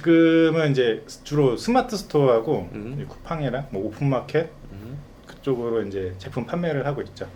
지금은 이제 주로 스마트 스토어하고 이 쿠팡이랑 뭐 오픈마켓 그쪽으로 이제 제품 판매를 하고 있죠.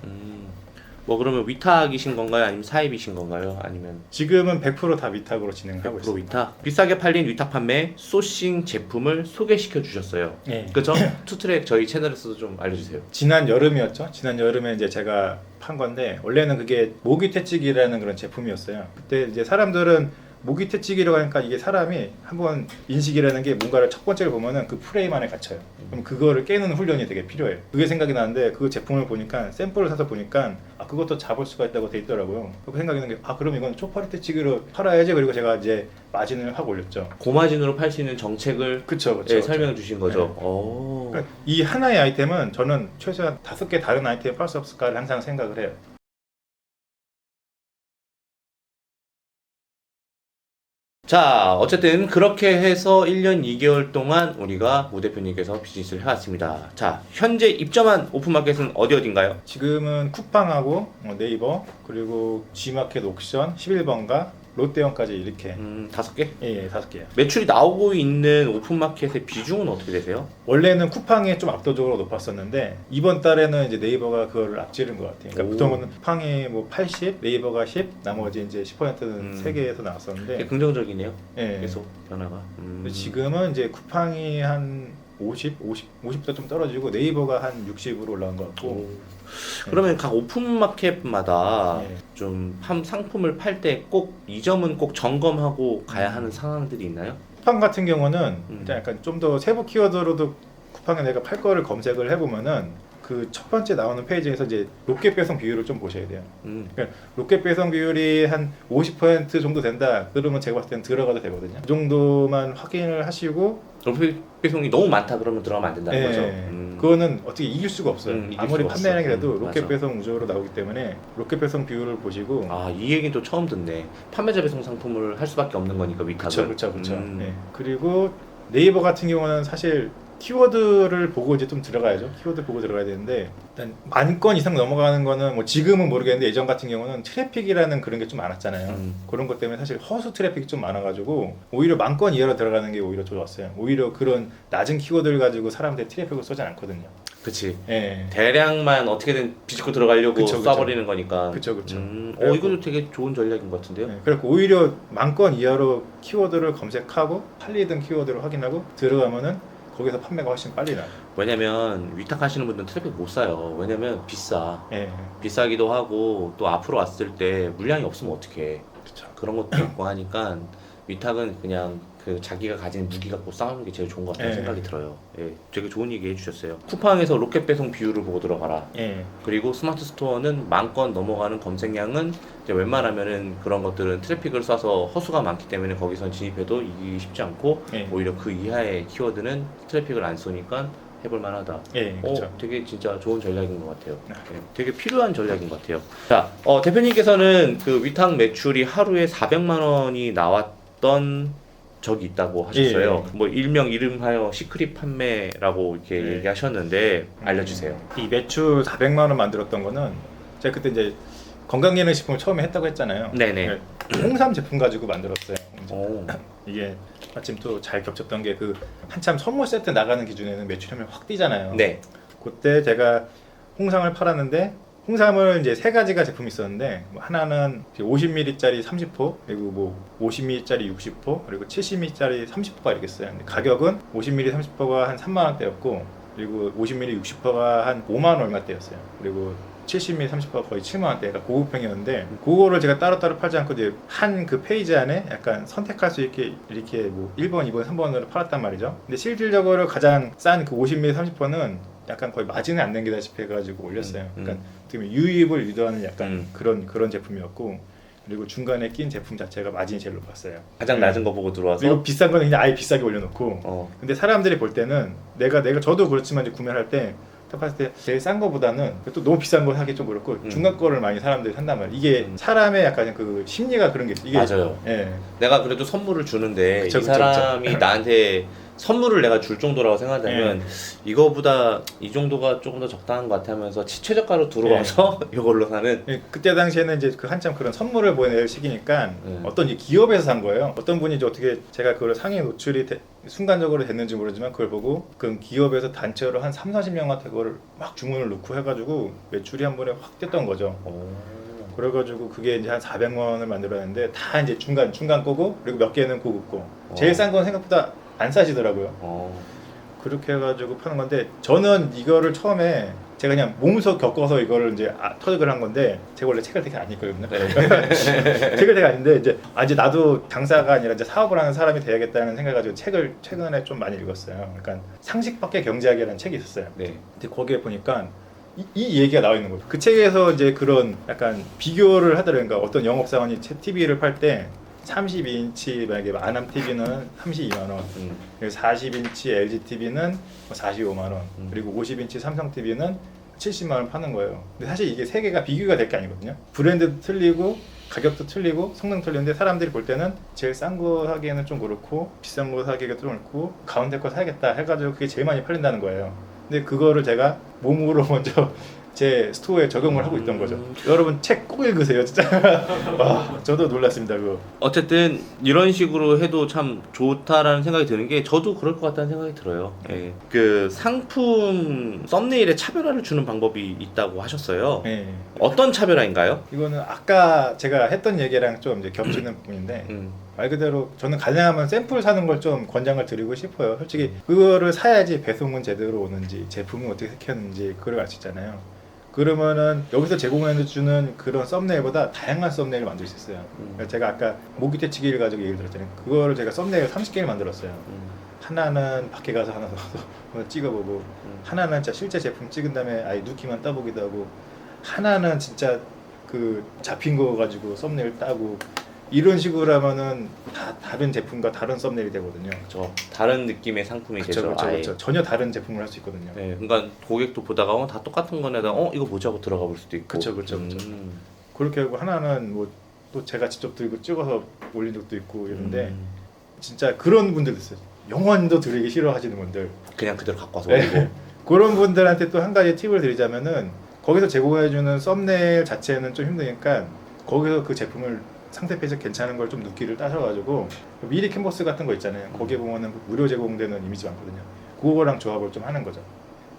뭐 그러면 위탁이신 건가요? 아니면 사입이신 건가요? 아니면 지금은 100%다 위탁으로 진행하고 100% 있습니다. 위탁? 비싸게 팔린 위탁 판매 소싱 제품을 소개시켜 주셨어요. 네. 그죠? 투트랙 저희 채널에서도 좀 알려주세요. 지난 여름이었죠. 지난 여름에 이제 제가 판 건데 원래는 그게 모기 퇴치기라는 그런 제품이었어요. 그때 이제 사람들은 모기 퇴치기라고 하니까 이게 사람이 한번 인식이라는 게 뭔가를 첫 번째로 보면은 그 프레임 안에 갇혀요. 그럼 그거를 깨는 훈련이 되게 필요해요. 그게 생각이 나는데 그 제품을 보니까 샘플을 사서 보니까 아 그것도 잡을 수가 있다고 돼 있더라고요. 그 생각이 나는 게 아 그럼 이건 초파리 퇴치기로 팔아야지. 그리고 제가 이제 마진을 확 올렸죠. 고마진으로 팔 수 있는 정책을 그쵸. 설명해 주신 거죠. 네. 오. 그러니까 이 하나의 아이템은 저는 최소한 5개 다른 아이템 팔 수 없을까를 항상 생각을 해요. 자, 어쨌든 그렇게 해서 1년 2개월 동안 우리가 우 대표님께서 비즈니스를 해왔습니다. 자, 현재 입점한 오픈마켓은 어딘가요? 지금은 쿠팡하고 네이버 그리고 G마켓 옥션 11번가 롯데형까지 이렇게 5개? 예, 5개요. 매출이 나오고 있는 오픈마켓의 비중은 어떻게 되세요? 원래는 쿠팡이 좀 압도적으로 높았었는데 이번 달에는 이제 네이버가 그걸 앞지른 것 같아요. 그러니까 오. 보통은 쿠팡이 뭐 80, 네이버가 10, 나머지 이제 10%는 3개에서 되게 나왔었는데 긍정적이네요. 예. 계속 변화가. 근데 지금은 이제 쿠팡이 한 50보다 좀 떨어지고 네이버가 한 60으로 올라간 것 같고. 오. 그러면 각 오픈마켓마다 예. 좀 상품을 팔 때 꼭 이 점은 꼭 점검하고 가야 하는 상황들이 있나요? 쿠팡 같은 경우는 약간 좀 더 세부 키워드로도 쿠팡에 내가 팔 거를 검색을 해보면은 그 첫 번째 나오는 페이지에서 이제 로켓 배송 비율을 좀 보셔야 돼요. 그러니까 로켓 배송 비율이 한 50% 정도 된다. 그러면 제가 봤을 때는 들어가도 되거든요. 그 정도만 확인을 하시고 로켓 배송이 너무 많다 그러면 들어가면 안 된다는 예, 거죠. 그거는 어떻게 이길 수가 없어요. 이길 아무리 수가 판매량이 없어. 돼도 로켓 맞아. 배송 우주로 나오기 때문에 로켓 배송 비율을 보시고 아, 이 얘기는 또 처음 듣네. 판매자 배송 상품을 할 수밖에 없는 거니까 위탁을. 그렇죠. 네. 그리고 네이버 같은 경우는 사실 키워드를 보고 이제 좀 들어가야죠. 키워드 보고 들어가야 되는데 일단 10,000건 이상 넘어가는 거는 뭐 지금은 모르겠는데 예전 같은 경우는 트래픽이라는 그런 게 좀 많았잖아요. 그런 것 때문에 사실 허수 트래픽이 좀 많아가지고 오히려 10,000건 이하로 들어가는 게 오히려 좋았어요. 오히려 그런 낮은 키워드를 가지고 사람들이 트래픽을 쏘지 않거든요. 그치. 예. 대량만 어떻게든 비집고 들어가려고 그쵸. 쏴버리는 거니까. 그쵸. 이것도 되게 좋은 전략인 것 같은데요. 네, 그래서 오히려 10,000건 이하로 키워드를 검색하고 팔리던 키워드를 확인하고 들어가면은 거기서 판매가 훨씬 빨리 나요. 왜냐면 위탁하시는 분들은 트래픽 못 사요. 왜냐면 비싸. 예. 비싸기도 하고 또 앞으로 왔을 때 물량이 없으면 어떡해. 그렇죠. 그런 것도 있고 하니까 위탁은 그냥 그 자기가 가진 무기 갖고 싸우는 게 제일 좋은 것 같다는 예. 생각이 들어요. 예, 되게 좋은 얘기 해주셨어요. 쿠팡에서 로켓 배송 비율을 보고 들어가라. 예. 그리고 스마트 스토어는 10,000건 넘어가는 검색량은 이제 웬만하면은 그런 것들은 트래픽을 쏴서 허수가 많기 때문에 거기선 진입해도 이기기 쉽지 않고 예. 오히려 그 이하의 키워드는 트래픽을 안 쏘니까 해볼 만하다. 예. 그렇죠. 되게 진짜 좋은 전략인 것 같아요. 예, 되게 필요한 전략인 것 같아요. 자, 대표님께서는 그 위탁 매출이 하루에 400만 원이 나왔던 적이 있다고 하셨어요. 예. 뭐 일명 이름하여 시크릿 판매라고 이렇게 예. 얘기하셨는데 알려주세요. 이 매출 400만 원 만들었던 거는 제가 그때 이제 건강기능식품을 처음에 했다고 했잖아요. 네네. 홍삼 제품 가지고 만들었어요. 오. 이게 마침 또 잘 겹쳤던 게 그 한참 선물 세트 나가는 기준에는 매출이 확 뛰잖아요. 네. 그때 제가 홍삼을 팔았는데 홍삼을 이제 3가지가 제품이 있었는데 하나는 50ml짜리 30포 그리고 뭐 50ml짜리 60포 그리고 70ml짜리 30포가 이렇게 있어요. 근데 가격은 50ml 30포가 한 3만 원대였고 그리고 50ml 60포가 한 5만 원 얼마대였어요. 그리고 70ml 30포가 거의 7만 원대가 고급형이었는데 그거를 제가 따로따로 팔지 않고 이제 한 그 페이지 안에 약간 선택할 수 있게 이렇게 뭐 1번, 2번, 3번으로 팔았단 말이죠. 근데 실질적으로 가장 싼 그 50ml 30포는 약간 거의 마진을 안 남기다시피 해가지고 올렸어요. 그러니까 어떻게 유입을 유도하는 약간 그런 제품이었고 그리고 중간에 낀 제품 자체가 마진이 제일 높았어요. 가장 낮은 거 보고 들어와서 그리고 비싼 거는 그냥 아예 비싸게 올려놓고 근데 사람들이 볼 때는 내가 저도 그렇지만 이제 구매를 할 때 딱 봤을 때 제일 싼 거보다는 또 너무 비싼 거 하기 좀 그렇고 중간 거를 많이 사람들이 산단 말이에요. 이게 사람의 약간 그 심리가 그런 게 있어요. 이게 맞아요. 예. 내가 그래도 선물을 주는데 그쵸, 이 사람이 나한테 선물을 내가 줄 정도라고 생각하면 이거보다 이 정도가 조금 더 적당한 것 같아 하면서 최저가로 들어와서 이걸로 사는. 그때 당시에는 이제 그 한참 그런 선물을 보낼 시기니까 네. 어떤 이제 기업에서 산 거예요. 어떤 분이 이제 어떻게 제가 그걸 상해 노출이 순간적으로 됐는지 모르지만 그걸 보고 그 기업에서 단체로 한 3, 40명한테 그거를 막 주문을 넣고 해가지고 매출이 한 번에 확 뛰었던 거죠. 그래가지고 그게 이제 한 400만 원을 만들었는데 다 이제 중간 거고 그리고 몇 개는 고급 거. 제일 싼 건 생각보다 안 싸지더라고요. 그렇게 해가지고 파는 건데 저는 이거를 처음에 제가 그냥 몸소 겪어서 이거를 이제 터득을 한 건데 제가 원래 책을 되게 안 읽거든요. 책을 되게 안 읽는데 이제 나도 장사가 아니라 이제 사업을 하는 사람이 돼야겠다는 생각 가지고 책을 최근에 좀 많이 읽었어요. 그러니까 상식밖의 경제학이라는 책이 있었어요. 네. 근데 거기에 보니까 이 얘기가 나와 있는 거죠. 그 책에서 이제 그런 약간 비교를 하더라고요. 그러니까 어떤 영업사원이 TV를 팔 때 32인치 만약에 아남 TV는 32만 원, 그리고 40인치 LG TV는 45만 원, 그리고 50인치 삼성 TV는 70만 원 파는 거예요. 근데 사실 이게 세 개가 비교가 될 게 아니거든요. 브랜드도 틀리고 가격도 틀리고 성능 틀리는데 사람들이 볼 때는 제일 싼 거 사기에는 좀 그렇고 비싼 거 사기가 좀 그렇고 가운데 거 사야겠다 해가지고 그게 제일 많이 팔린다는 거예요. 근데 그거를 제가 몸으로 먼저 제 스토어에 적용을 하고 있던 거죠. 여러분 책 꼭 읽으세요, 진짜. 와, 저도 놀랐습니다, 그거. 어쨌든 이런 식으로 해도 참 좋다라는 생각이 드는 게 저도 그럴 것 같다는 생각이 들어요. 예. 그 상품 썸네일에 차별화를 주는 방법이 있다고 하셨어요. 네. 어떤 차별화인가요? 이거는 아까 제가 했던 얘기랑 좀 이제 겹치는 부분인데 말 그대로 저는 가능하면 샘플 사는 걸 좀 권장을 드리고 싶어요. 솔직히 그거를 사야지 배송은 제대로 오는지 제품은 어떻게 색혔는지 그걸 알 수 있잖아요. 그러면은 여기서 제공해주는 그런 썸네일보다 다양한 썸네일을 만들 수 있어요. 그러니까 제가 아까 모기 퇴치기를 가지고 얘기를 들었잖아요. 그거를 제가 썸네일 30개를 만들었어요. 하나는 밖에 가서 하나 더 찍어보고 하나는 진짜 실제 제품 찍은 다음에 아예 누키만 따보기도 하고 하나는 진짜 그 잡힌 거 가지고 썸네일 따고 이런 식으로 하면은 다 다른 제품과 다른 썸네일이 되거든요. 그렇죠. 다른 느낌의 상품이 되죠. 그렇죠. 전혀 다른 제품을 할 수 있거든요. 네, 그러니까 고객도 보다가 다 똑같은 거에다 이거 뭐지 하고 들어가 볼 수도 있고. 그렇죠. 그렇게 하고 하나는 뭐 또 제가 직접 들고 찍어서 올린 적도 있고 이런데 진짜 그런 분들도 있어요. 영원도 드리기 싫어하시는 분들. 그냥 그대로 갖고 와서 올리고. 네. 그런 분들한테 또 한 가지 팁을 드리자면은 거기서 제공해주는 썸네일 자체는 좀 힘드니까 거기서 그 제품을 상세 페이지 괜찮은 걸 좀 누키를 따셔가지고 미리 캔버스 같은 거 있잖아요. 거기에 보면은 무료 제공되는 이미지 많거든요. 그거랑 조합을 좀 하는 거죠.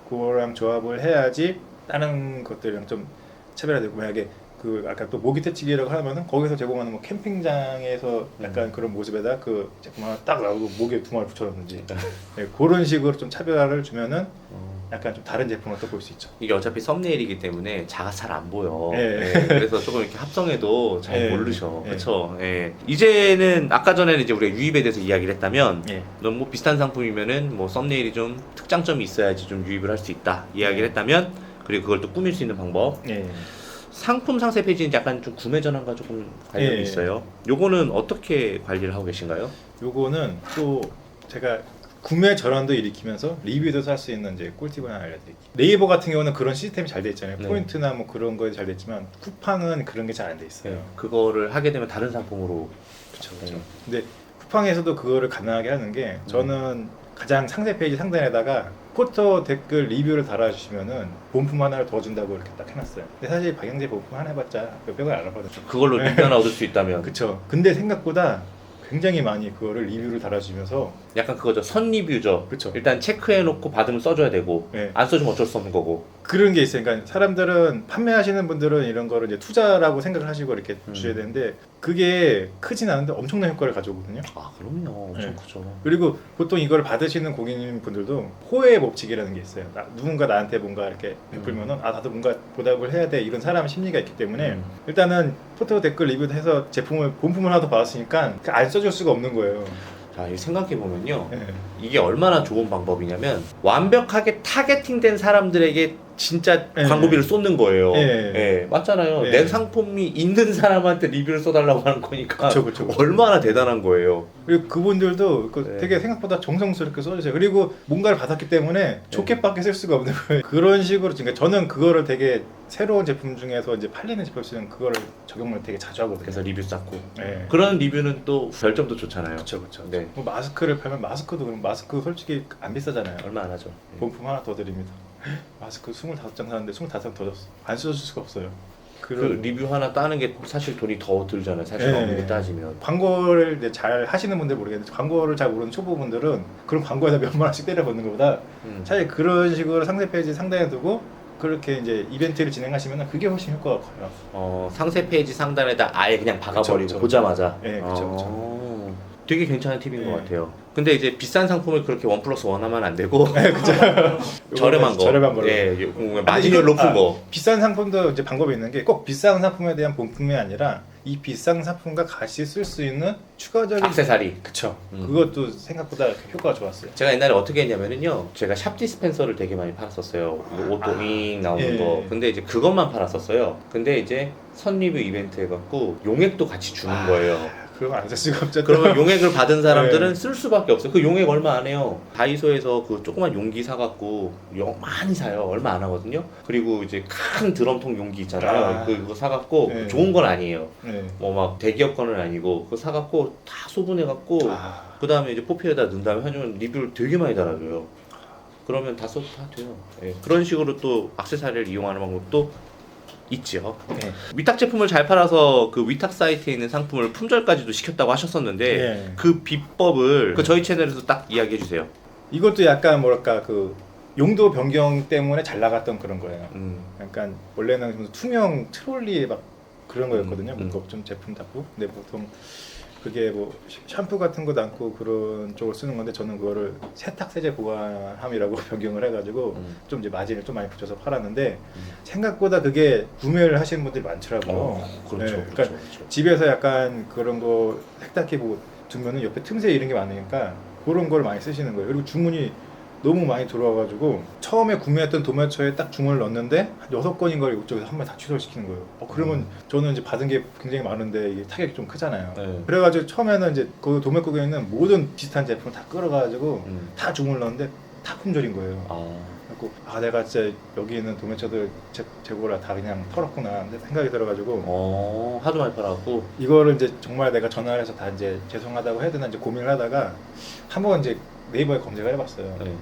그거랑 조합을 해야지 다른 것들이랑 좀 차별화되고 만약에 그 아까 또 모기 퇴치기라고 하면은 거기서 제공하는 뭐 캠핑장에서 약간 그런 모습에다 그 제품 하나 딱 나오고 목에 두 마리 붙여놓는지 네, 그런 식으로 좀 차별화를 주면은 약간 좀 다른 제품을 또 볼 수 있죠. 이게 어차피 썸네일이기 때문에 자가 잘 안 보여. 네. 네, 그래서 조금 이렇게 합성해도 잘 네. 모르셔. 네. 그렇죠. 네. 이제는 아까 전에는 이제 우리가 유입에 대해서 이야기를 했다면, 예. 너무 비슷한 상품이면은 뭐 썸네일이 좀 특장점이 있어야지 좀 유입을 할 수 있다. 이야기를 했다면, 그리고 그걸 또 꾸밀 수 있는 방법. 예. 상품 상세 페이지는 약간 좀 구매 전환과 조금 관련이 예. 있어요. 요거는 어떻게 관리를 하고 계신가요? 요거는 또 제가 구매 전환도 일으키면서 리뷰도 살 수 있는 이제 꿀팁을 하나 알려드릴게요. 네이버 같은 경우는 그런 시스템이 잘 돼 있잖아요. 네. 포인트나 뭐 그런 거에 잘 돼 있지만 쿠팡은 그런 게 잘 안 돼 있어요. 그거를 하게 되면 다른 상품으로. 그렇죠. 네. 근데 쿠팡에서도 그거를 가능하게 하는 게 저는 가장 상세 페이지 상단에다가 포토 댓글 리뷰를 달아주시면은 본품 하나를 더 준다고 이렇게 딱 해놨어요. 근데 사실 박영재 본품 하나 해봤자 몇백을 안 하거든요. 그걸로 리뷰 하나 얻을 수 있다면. 그쵸. 근데 생각보다 굉장히 많이 그거를 리뷰를 달아주면서 약간 그거죠. 선 리뷰죠. 그쵸. 일단 체크해놓고 받으면 써줘야 되고, 네. 안 써주면 어쩔 수 없는 거고. 그런 게 있어요. 그러니까 사람들은 판매하시는 분들은 이런 거를 이제 투자라고 생각을 하시고 이렇게 주셔야 되는데 그게 크진 않은데 엄청난 효과를 가져오거든요. 아, 그럼요. 엄청 네. 크죠. 그리고 보통 이걸 받으시는 고객님분들도 호의 법칙이라는 게 있어요. 누군가 나한테 뭔가 이렇게 베풀면은 나도 뭔가 보답을 해야 돼 이런 사람 심리가 있기 때문에 일단은 포토 댓글 리뷰해서 제품을 본품을 하나 더 받았으니까 안 써줄 수가 없는 거예요. 자, 이 생각해보면요. 네. 이게 얼마나 좋은 방법이냐면 완벽하게 타겟팅된 사람들에게 진짜 네. 광고비를 쏟는 거예요. 네. 예, 맞잖아요. 네. 내 상품이 있는 사람한테 리뷰를 써달라고 하는 거니까 그쵸. 얼마나 대단한 거예요. 그리고 그분들도 네. 되게 생각보다 정성스럽게 써주세요. 그리고 뭔가를 받았기 때문에 좋게밖에 쓸 수가 없는 거예요. 그런 식으로, 그러니까 저는 그거를 되게 새로운 제품 중에서 이제 팔리는 제품 쓰는 그거를 적용을 되게 자주 하거든요. 그래서 리뷰 쌓고 네. 그런 리뷰는 또 별점도 좋잖아요. 그쵸. 네. 뭐 마스크를 팔면 마스크도 그럼 마스크 솔직히 안 비싸잖아요. 얼마 안 하죠. 본품 하나 더 드립니다. 마스크 25장 사는데 25장 더 줬어. 안 써줄 수가 없어요. 그 리뷰 하나 따는 게 사실 돈이 더 들잖아요. 사실 네. 엄밀히 따지면. 광고를 이제 잘 하시는 분들 모르겠는데 광고를 잘 모르는 초보분들은 그런 광고에다 몇만 원씩 때려붓는 것보다 차라리 그런 식으로 상세 페이지 상단에 두고 그렇게 이제 이벤트를 진행하시면 그게 훨씬 효과가 커요. 상세 페이지 상단에다 아예 그냥 박아버리고 그쵸. 보자마자. 네, 그쵸. 되게 괜찮은 팁인 것 네. 같아요. 근데 이제 비싼 상품을 그렇게 1+1 하면 안 되고 그쵸. 저렴한 거. 저렴한 걸로. 예, 마진율 높은 거. 비싼 상품도 이제 방법이 있는 게 꼭 비싼 상품에 대한 본품이 아니라 이 비싼 상품과 같이 쓸 수 있는 추가적인 액세서리. 그쵸. 그것도 생각보다 효과가 좋았어요. 제가 옛날에 어떻게 했냐면은요, 제가 샵 디스펜서를 되게 많이 팔았었어요. 옷도 윙 나오는 예. 거. 근데 이제 그것만 팔았었어요. 근데 이제 선 리뷰 이벤트 해갖고 용액도 같이 주는 거예요. 그러면 안 쓸 수가 없죠. 그러면 용액을 받은 사람들은 네. 쓸 수밖에 없어요. 그 용액 얼마 안 해요. 다이소에서 그 조그만 용기 사갖고 많이 사요. 얼마 안 하거든요. 그리고 이제 큰 드럼통 용기 있잖아요. 그거 사갖고 네. 좋은 건 아니에요. 네. 뭐 막 대기업 거는 아니고 그거 사갖고 다 소분해갖고 그 다음에 이제 포피에다 넣은 다음에 해주면 리뷰를 되게 많이 달아줘요. 그러면 다 써도 다 돼요. 예. 그런 식으로 또 액세서리를 이용하는 방법도 있죠. 네. 위탁 제품을 잘 팔아서 그 위탁 사이트에 있는 상품을 품절까지도 시켰다고 하셨었는데 네. 그 비법을 그 저희 채널에서 딱 이야기해 주세요. 이것도 약간 뭐랄까 그 용도 변경 때문에 잘 나갔던 그런 거예요. 약간 원래는 좀 투명 트롤리 막 그런 거였거든요. 뭔가 좀 제품 답고. 근데 보통 그게 뭐 샴푸 같은 거 담고 그런 쪽을 쓰는 건데 저는 그거를 세탁 세제 보관함이라고 변경을 해가지고 좀 이제 마진을 좀 많이 붙여서 팔았는데 생각보다 그게 구매를 하시는 분들이 많더라고요. 그렇죠, 네, 그렇죠, 그러니까 그렇죠. 집에서 약간 그런 거 세탁기 뭐 두면은 옆에 틈새 이런 게 많으니까 그런 걸 많이 쓰시는 거예요. 그리고 주문이 너무 많이 들어와가지고 처음에 구매했던 도매처에 딱 주문을 넣었는데 한 6건인 걸 이쪽에서 한 번에 다 취소시키는 거예요. 그러면 저는 이제 받은 게 굉장히 많은데 이게 타격이 좀 크잖아요. 네. 그래가지고 처음에는 이제 그 도매국에 있는 모든 비슷한 제품을 다 끌어가지고 다 주문을 넣었는데 다 품절인 거예요. 그래서 내가 진짜 여기 있는 도매처들 재고라 다 그냥 털었구나 생각이 들어가지고 하도 많이 팔아갖고 이거를 이제 정말 내가 전화를 해서 다 이제 죄송하다고 해야 되나 이제 고민을 하다가 한번 이제 네이버에 검색을 해봤어요. 네.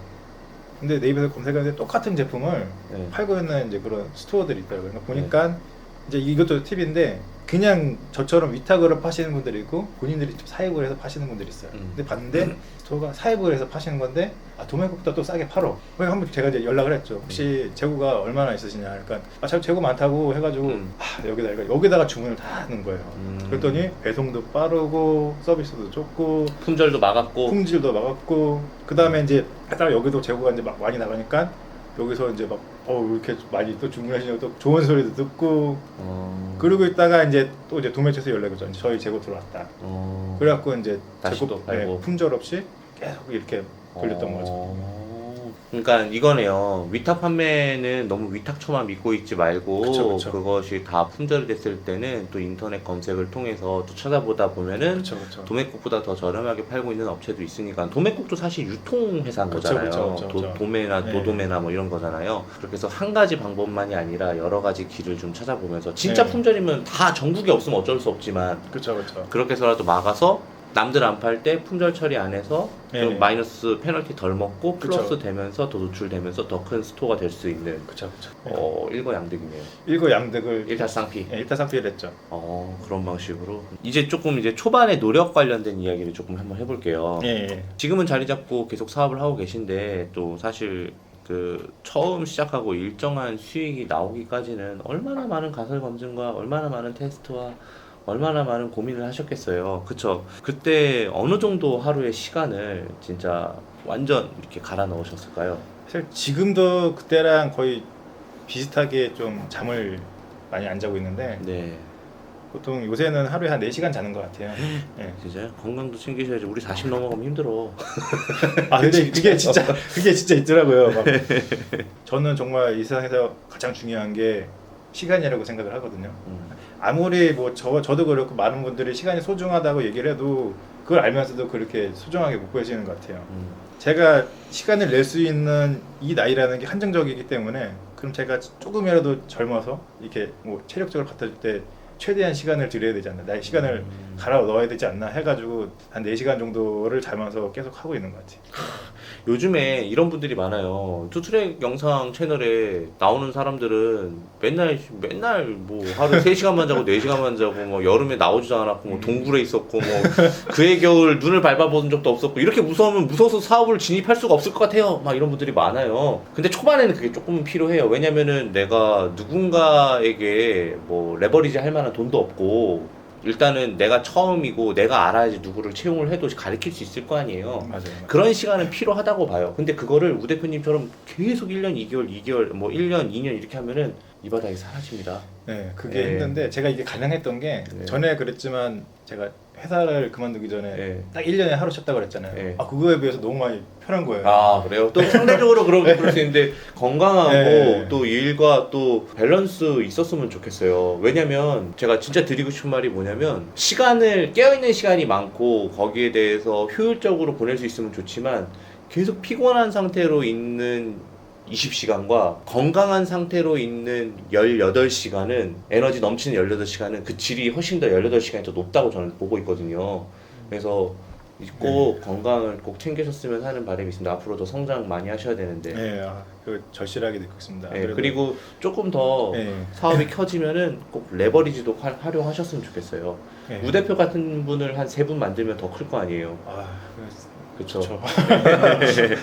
근데 네이버에서 검색했는데 똑같은 제품을 네. 팔고 있는 이제 그런 스토어들이 있더라고요. 그러니까 보니까 이제 이것도 팁인데 그냥 저처럼 위탁으로 파시는 분들이 있고 본인들이 좀 사입을 해서 파시는 분들이 있어요. 근데 봤는데 스토어가 사입을 해서 파시는 건데 도매국보다 또 싸게 팔어. 그래서 한번 제가 이제 연락을 했죠. 혹시 재고가 얼마나 있으시냐. 그러니까 저 재고 많다고 해가지고 여기다가 주문을 다 하는 거예요. 그랬더니 배송도 빠르고 서비스도 좋고 품절도 막았고 품질도 막았고 그 다음에 이제 하다가 여기도 재고가 이제 막 많이 나가니까 여기서 이제 막 이렇게 많이 또 주문하시냐고 또 좋은 소리도 듣고 그러고 있다가 이제 또 이제 도매처에서 연락이 오죠. 저희 재고 들어왔다. 그래갖고 이제 다시 재고 또 팔고. 품절 없이 계속 이렇게 돌렸던 거죠. 그러니까 이거네요. 위탁 판매는 너무 위탁처만 믿고 있지 말고 그쵸. 그것이 다 품절이 됐을 때는 또 인터넷 검색을 통해서 또 찾아보다 보면은 그렇죠. 도매국보다 더 저렴하게 팔고 있는 업체도 있으니까 도매국도 사실 유통회사인 거잖아요. 그쵸. 도매나 네. 도도매나 뭐 이런 거잖아요. 그렇게 해서 한 가지 방법만이 아니라 여러 가지 길을 좀 찾아보면서 진짜 네. 품절이면 다 전국에 없으면 어쩔 수 없지만 그렇죠. 그렇게 해서라도 막아서 남들 안 팔 때 품절 처리 안 해서 좀 네. 마이너스 페널티 덜 먹고 그쵸. 플러스 되면서 더 노출되면서 더 큰 스토어가 될 수 있는 그렇죠. 일거양득이네요. 일거양득을 일타쌍피. 일타쌍피를 했죠. 그런 방식으로 이제 조금 이제 초반에 노력 관련된 이야기를 조금 한번 해볼게요. 예. 지금은 자리 잡고 계속 사업을 하고 계신데 또 사실 그 처음 시작하고 일정한 수익이 나오기까지는 얼마나 많은 가설 검증과 얼마나 많은 테스트와 얼마나 많은 고민을 하셨겠어요. 그쵸? 그때 어느 정도 하루의 시간을 진짜 완전 이렇게 갈아 넣으셨을까요? 사실 지금도 그때랑 거의 비슷하게 좀 잠을 많이 안 자고 있는데 네. 보통 요새는 하루에 한 4시간 자는 것 같아요. 예. 진짜요? 건강도 챙기셔야지. 우리 40 넘어가면 힘들어. 아 근데 그게 진짜 있더라고요. 막 저는 정말 이 세상에서 가장 중요한 게 시간이라고 생각을 하거든요. 아무리 뭐 저도 그렇고 많은 분들이 시간이 소중하다고 얘기를 해도 그걸 알면서도 그렇게 소중하게 못 보시는 것 같아요. 제가 시간을 낼 수 있는 이 나이라는 게 한정적이기 때문에 그럼 제가 조금이라도 젊어서 이렇게 뭐 체력적으로 갖다 줄 때 최대한 시간을 드려야 되지 않나, 나의 시간을 갈아 넣어야 되지 않나 해가지고 한 4시간 정도를 자면서 계속 하고 있는 것 같아요. 요즘에 이런 분들이 많아요. 투트랙 영상 채널에 나오는 사람들은 맨날 뭐 하루 3시간만 자고 4시간만 자고 뭐 여름에 나오지도 않았고 뭐 동굴에 있었고 뭐 그해 겨울 눈을 밟아본 적도 없었고 이렇게 무서워서 사업을 진입할 수가 없을 것 같아요. 막 이런 분들이 많아요. 근데 초반에는 그게 조금 필요해요. 왜냐면은 내가 누군가에게 뭐 레버리지 할 만한 돈도 없고 일단은 내가 처음이고 내가 알아야지 누구를 채용을 해도 가르칠 수 있을 거 아니에요. 맞아요. 그런 시간은 필요하다고 봐요. 근데 그거를 우 대표님처럼 계속 1년, 2개월, 뭐 1년, 2년 이렇게 하면은 이 바닥이 사라집니다. 네, 그게 네. 힘든데 제가 이게 가능했던 게 네. 전에 그랬지만 제가 회사를 그만두기 전에 네. 딱 1년에 하루 쉬었다고 그랬잖아요. 네. 아 그거에 비해서 너무 많이 편한 거예요. 아 그래요? 또 상대적으로 그럴 수 있는데 건강하고 네. 또 일과 또 밸런스 있었으면 좋겠어요. 왜냐면 제가 진짜 드리고 싶은 말이 뭐냐면 시간을 깨어있는 시간이 많고 거기에 대해서 효율적으로 보낼 수 있으면 좋지만 계속 피곤한 상태로 있는 20시간과 건강한 상태로 있는 18시간은 에너지 넘치는 18시간은 그 질이 훨씬 더 18시간이 더 높다고 저는 보고 있거든요. 그래서 꼭 건강을 꼭 챙기셨으면 하는 바람이 있습니다. 앞으로 더 성장 많이 하셔야 되는데. 네, 그 절실하게 듣고 있습니다. 네, 그리고 조금 더 네. 사업이 켜지면은 꼭 레버리지도 활용하셨으면 좋겠어요. 네. 우 대표 같은 분을 한 3분 만들면 더 클 거 아니에요. 아, 그렇죠. 그렇죠.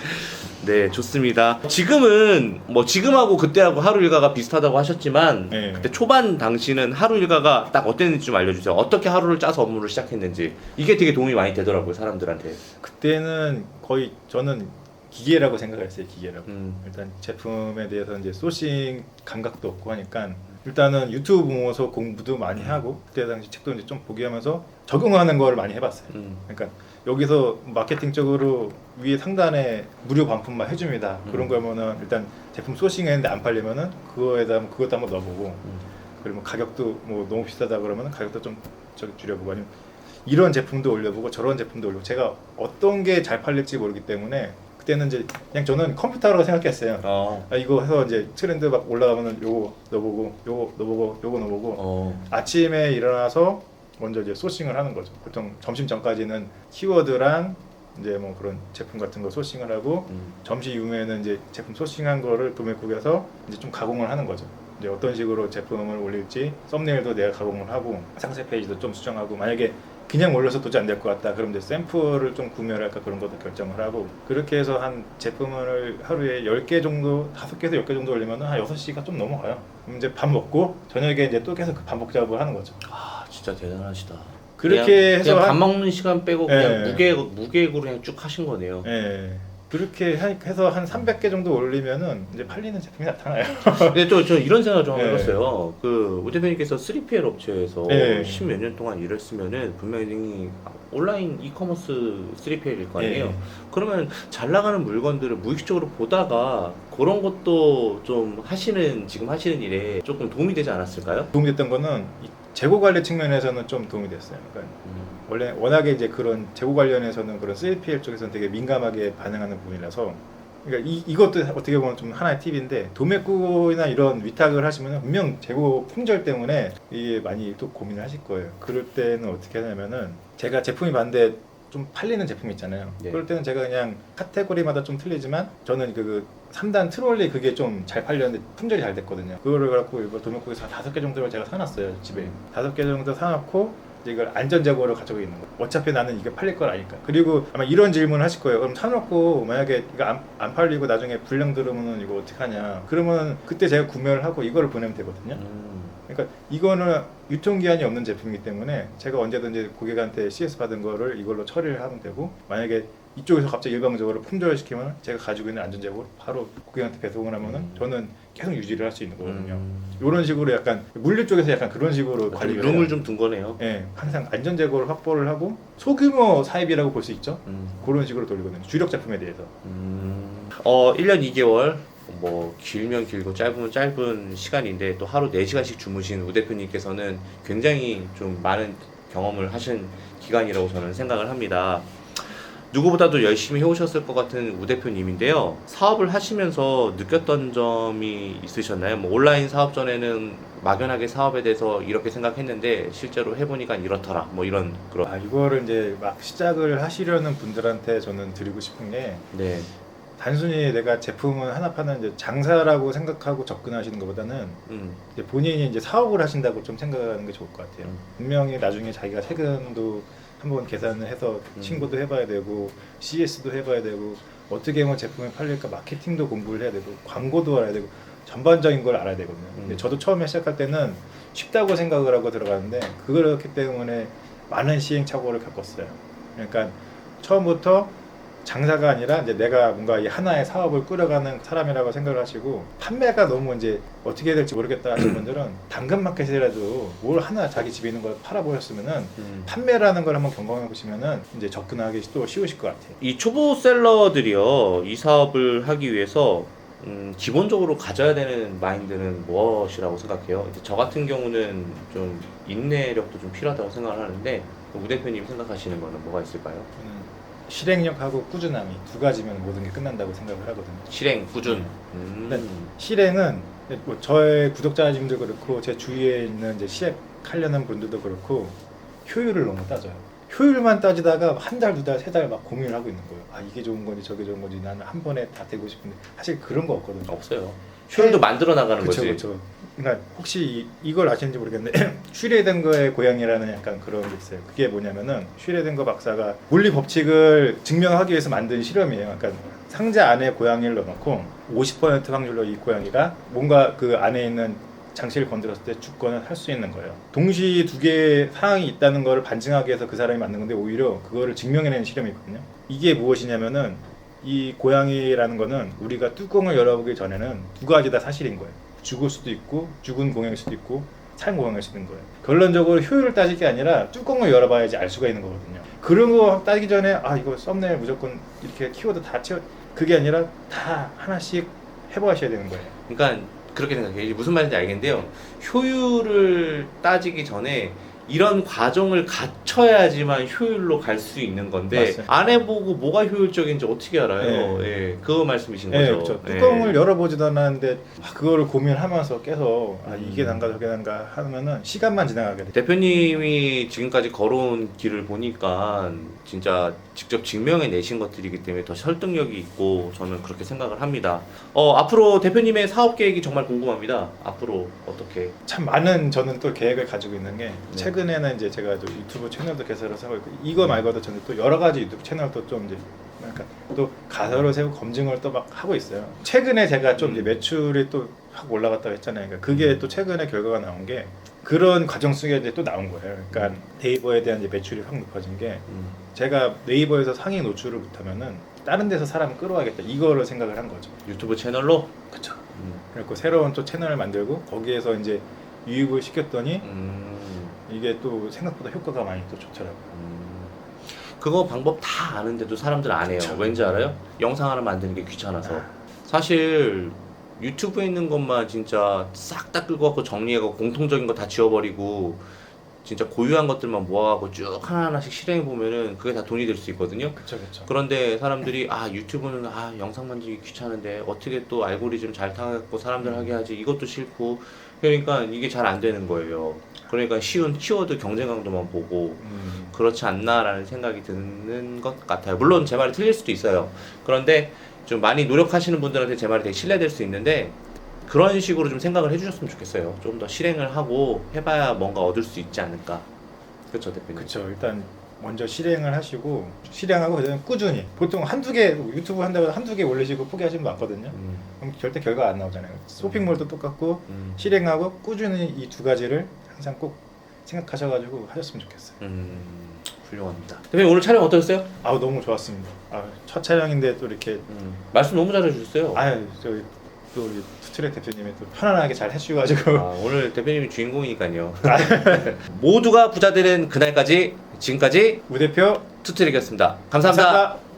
네, 좋습니다. 지금은 뭐 지금하고 그때하고 하루 일과가 비슷하다고 하셨지만 네. 그때 초반 당시는 하루 일과가 딱 어땠는지 좀 알려주세요. 어떻게 하루를 짜서 업무를 시작했는지 이게 되게 도움이 많이 되더라고요, 사람들한테. 그때는 거의 저는 기계라고 생각했어요. 기계라고. 음. 일단 제품에 대해서 이제 소싱 감각도 없고 하니까 일단은 유튜브 보면서 공부도 많이 하고 그때 당시 책도 이제 좀 보게 하면서 적용하는 걸 많이 해봤어요. 그러니까 여기서 마케팅적으로 위에 상단에 무료 반품만 해줍니다. 그런 거면은 일단 제품 소싱했는데 안 팔리면은 그것도 한번 넣어보고 그리고 뭐 가격도 뭐 너무 비싸다 그러면은 가격도 좀 저기 줄여보고 아니면 이런 제품도 올려보고 저런 제품도 올려보고 제가 어떤 게 잘 팔릴지 모르기 때문에 그때는 이제 그냥 저는 컴퓨터라고 생각했어요. 아, 이거 해서 이제 트렌드 막 올라가면은 요거 넣어보고 요거 넣어보고 요거 넣어보고 아침에 일어나서 먼저 이제 소싱을 하는 거죠. 보통 점심 전까지는 키워드랑 이제 뭐 그런 제품 같은 거 소싱을 하고 점심 이후에는 이제 제품 소싱한 거를 도매국에서 이제 좀 가공을 하는 거죠. 이제 어떤 식으로 제품을 올릴지 썸네일도 내가 가공을 하고 상세 페이지도 좀 수정하고 만약에 그냥 올려서 도저히 안 될 것 같다. 그럼 이제 샘플을 좀 구매를 할까 그런 것도 결정을 하고 그렇게 해서 한 제품을 하루에 10개 정도 5개에서 10개 정도 올리면 한 6시가 좀 넘어가요. 그럼 이제 밥 먹고 저녁에 이제 또 계속 그 반복 작업을 하는 거죠. 아 진짜 대단하시다. 그렇게 해서 그냥 밥 먹는 시간 빼고 그냥 예. 무계획으로 그냥 쭉 하신 거네요. 예. 그렇게 해서 한 300개 정도 올리면은 이제 팔리는 제품이 나타나요. 근데 저 이런 생각 좀 네. 해봤어요. 우 대표님께서 3PL 업체에서 네. 10몇 년 동안 일했으면은 분명히 온라인 이커머스 3PL일 거 아니에요. 네. 그러면 잘 나가는 물건들을 무의식적으로 보다가 그런 것도 좀 지금 하시는 일에 조금 도움이 되지 않았을까요? 도움이 됐던 거는 이 재고 관리 측면에서는 좀 도움이 됐어요. 그러니까 원래 워낙에 이제 그런 재고 관련해서는 그런 3PL 쪽에서는 되게 민감하게 반응하는 부분이라서 그러니까 이것도 어떻게 보면 좀 하나의 팁인데 도매구나 이런 위탁을 하시면 분명 재고 품절 때문에 이게 많이 또 고민을 하실 거예요. 그럴 때는 어떻게 하냐면은 제가 제품이 많은데 좀 팔리는 제품 있잖아요. 네. 그럴 때는 제가 그냥 카테고리마다 좀 틀리지만 저는 그 3단 트롤리 그게 좀 잘 팔렸는데 품절이 잘 됐거든요. 그거를 갖고 이거 도매구에서 5개 정도를 제가 사놨어요. 집에 5개 정도 사놓고 이걸 안전재고로 가지고 있는 거. 어차피 나는 이게 팔릴 걸 아니까. 그리고 아마 이런 질문을 하실 거예요. 그럼 사놓고 만약에 이거 안 팔리고 나중에 불량 들으면은 이거 어떡하냐. 그러면 그때 제가 구매를 하고 이거를 보내면 되거든요. 그러니까 이거는 유통기한이 없는 제품이기 때문에 제가 언제든지 고객한테 CS 받은 거를 이걸로 처리를 하면 되고 만약에 이쪽에서 갑자기 일방적으로 품절을 시키면 제가 가지고 있는 안전제복을 바로 고객한테 배송을 하면은 저는 계속 유지를 할 수 있는 거거든요. 이런 식으로 약간 물류 쪽에서 약간 그런 식으로 관리를 룸을 해요. 좀 둔 거네요. 예, 항상 안전제고를 확보를 하고 소규모 사입이라고 볼 수 있죠. 그런 식으로 돌리거든요. 주력 제품에 대해서. 1년 2개월 뭐 길면 길고 짧으면 짧은 시간인데 또 하루 4시간씩 주무신 우 대표님께서는 굉장히 좀 많은 경험을 하신 기간이라고 저는 생각을 합니다. 누구보다도 열심히 해오셨을 것 같은 우 대표님인데요. 사업을 하시면서 느꼈던 점이 있으셨나요? 뭐 온라인 사업 전에는 막연하게 사업에 대해서 이렇게 생각했는데 실제로 해보니까 이렇더라. 뭐 이런 그런. 이거를 이제 막 시작을 하시려는 분들한테 저는 드리고 싶은 게 네. 단순히 내가 제품을 하나 파는 이제 장사라고 생각하고 접근하시는 것보다는 이제 본인이 이제 사업을 하신다고 좀 생각하는 게 좋을 것 같아요. 분명히 나중에 자기가 세금도 한번 계산을 해서 신고도 해봐야 되고 CS도 해봐야 되고 어떻게 하면 제품이 팔릴까 마케팅도 공부를 해야 되고 광고도 알아야 되고 전반적인 걸 알아야 되거든요. 근데 저도 처음에 시작할 때는 쉽다고 생각을 하고 들어갔는데 그렇기 때문에 많은 시행착오를 겪었어요. 그러니까 처음부터 장사가 아니라 이제 내가 뭔가 이 하나의 사업을 꾸려가는 사람이라고 생각을 하시고 판매가 너무 이제 어떻게 해야 될지 모르겠다 하시는 분들은 당근마켓이라도 뭘 하나 자기 집에 있는 걸 팔아보셨으면은 판매라는 걸 한번 경험해 보시면은 이제 접근하기 또 쉬우실 것 같아요. 이 초보 셀러들이요, 이 사업을 하기 위해서 기본적으로 가져야 되는 마인드는 무엇이라고 생각해요? 이제 저 같은 경우는 좀 인내력도 좀 필요하다고 생각을 하는데 우 대표님 생각하시는 거는 뭐가 있을까요? 실행력하고 꾸준함이 두 가지면 모든 게 끝난다고 생각을 하거든요. 실행, 꾸준. 실행은 뭐 저의 구독자님도 그렇고 제 주위에 있는 이제 시작하려는 분들도 그렇고 효율을 너무 따져요. 효율만 따지다가 한 달, 두 달, 세 달 막 고민을 하고 있는 거예요. 이게 좋은 건지 저게 좋은 건지 나는 한 번에 다 되고 싶은데 사실 그런 거 없거든요. 없어요. 효율도 만들어 나가는 거지. 그렇죠. 그러니까 혹시 이걸 아시는지 모르겠는데 슈레딩거의 고양이라는 약간 그런 게 있어요. 그게 뭐냐면은 슈레딩거 박사가 물리 법칙을 증명하기 위해서 만든 실험이에요. 그러니까 상자 안에 고양이를 넣어놓고 50% 확률로 이 고양이가 뭔가 그 안에 있는 장치를 건드렸을 때 죽거나 할 수 있는 거예요. 동시 두 개의 상황이 있다는 걸 반증하기 위해서 그 사람이 만든 건데 오히려 그거를 증명해내는 실험이 있거든요. 이게 무엇이냐면은 이 고양이라는 거는 우리가 뚜껑을 열어보기 전에는 두 가지 다 사실인 거예요. 죽을 수도 있고 죽은 공양일 수도 있고 산 공양일 수도 있는 거예요. 결론적으로 효율을 따질 게 아니라 뚜껑을 열어봐야지 알 수가 있는 거거든요. 그런 거 따지기 전에 이거 썸네일 무조건 이렇게 키워드 다 채워 그게 아니라 다 하나씩 해보셔야 되는 거예요. 그러니까 그렇게 생각해요. 이제 무슨 말인지 알겠는데요. 효율을 따지기 전에 이런 과정을 갖춰야지만 효율로 갈 수 있는 건데 맞습니다. 안 해보고 뭐가 효율적인지 어떻게 알아요? 예, 그거 말씀이신 거죠. 그렇죠. 뚜껑을 열어보지도 않았는데 그거를 고민하면서 계속 이게 난가 저게 난가 하면은 시간만 지나가게 돼요. 대표님이 지금까지 걸어온 길을 보니까 진짜 직접 증명해 내신 것들이기 때문에 더 설득력이 있고 저는 그렇게 생각을 합니다. 앞으로 대표님의 사업 계획이 정말 궁금합니다. 앞으로 어떻게? 참 많은 저는 또 계획을 가지고 있는 게 최근에는 이제 제가 또 유튜브 채널도 개설해서 하고 있고 이거 말고도 저는 또 여러 가지 유튜브 채널도 좀 이제 약간 또 가설을 세우고 검증을 또 막 하고 있어요. 최근에 제가 좀 이제 매출이 또 확 올라갔다고 했잖아요. 그러니까 그게 또 최근에 결과가 나온 게 그런 과정 속에 이제 또 나온 거예요. 그러니까 네이버에 대한 이제 매출이 확 높아진 게 제가 네이버에서 상위 노출을 못하면은 다른 데서 사람을 끌어와야겠다 이거를 생각을 한 거죠. 유튜브 채널로? 그렇죠. 그리고 새로운 또 채널을 만들고 거기에서 이제 유입을 시켰더니 이게 또 생각보다 효과가 많이 또 좋더라고요. 그거 방법 다 아는데도 사람들 안 해요. 그쵸. 왠지 알아요? 영상 하나 만드는 게 귀찮아서. 사실 유튜브에 있는 것만 진짜 싹 다 끌고 갖고 정리하고 공통적인 거 다 지워버리고 진짜 고유한 것들만 모아갖고 쭉 하나하나씩 실행해 보면은 그게 다 돈이 될 수 있거든요. 그렇죠, 그렇죠. 그런데 사람들이 유튜브는 영상 만들기 귀찮은데 어떻게 또 알고리즘 잘 타갖고 사람들 하게 하지 이것도 싫고 그러니까 이게 잘 안 되는 거예요. 그러니까 쉬운 키워드 경쟁강도만 보고 그렇지 않나라는 생각이 드는 것 같아요. 물론 제 말이 틀릴 수도 있어요. 그런데 좀 많이 노력하시는 분들한테 제 말이 되게 신뢰될 수 있는데 그런 식으로 좀 생각을 해주셨으면 좋겠어요. 좀 더 실행을 하고 해봐야 뭔가 얻을 수 있지 않을까. 그렇죠, 대표님? 그렇죠. 일단 먼저 실행을 하시고 실행하고 그다음에 꾸준히 보통 한두 개 유튜브 한다고 한두 개 올리시고 포기하시는 분 많거든요. 그럼 절대 결과 안 나오잖아요. 쇼핑몰도 똑같고 실행하고 꾸준히 이 두 가지를 항상 꼭 생각하셔가지고 하셨으면 좋겠어요. 훌륭합니다. 대표님 오늘 촬영 어떠셨어요? 아우 너무 좋았습니다. 첫 촬영인데 또 이렇게 말씀 너무 잘해주셨어요. 저기 또 우리 투트랙 대표님이 또 편안하게 잘 해주셔가지고 오늘 대표님이 주인공이니까요. 모두가 부자 되는 그날까지 지금까지 우 대표 투트랙이었습니다. 감사합니다. 감사합니다.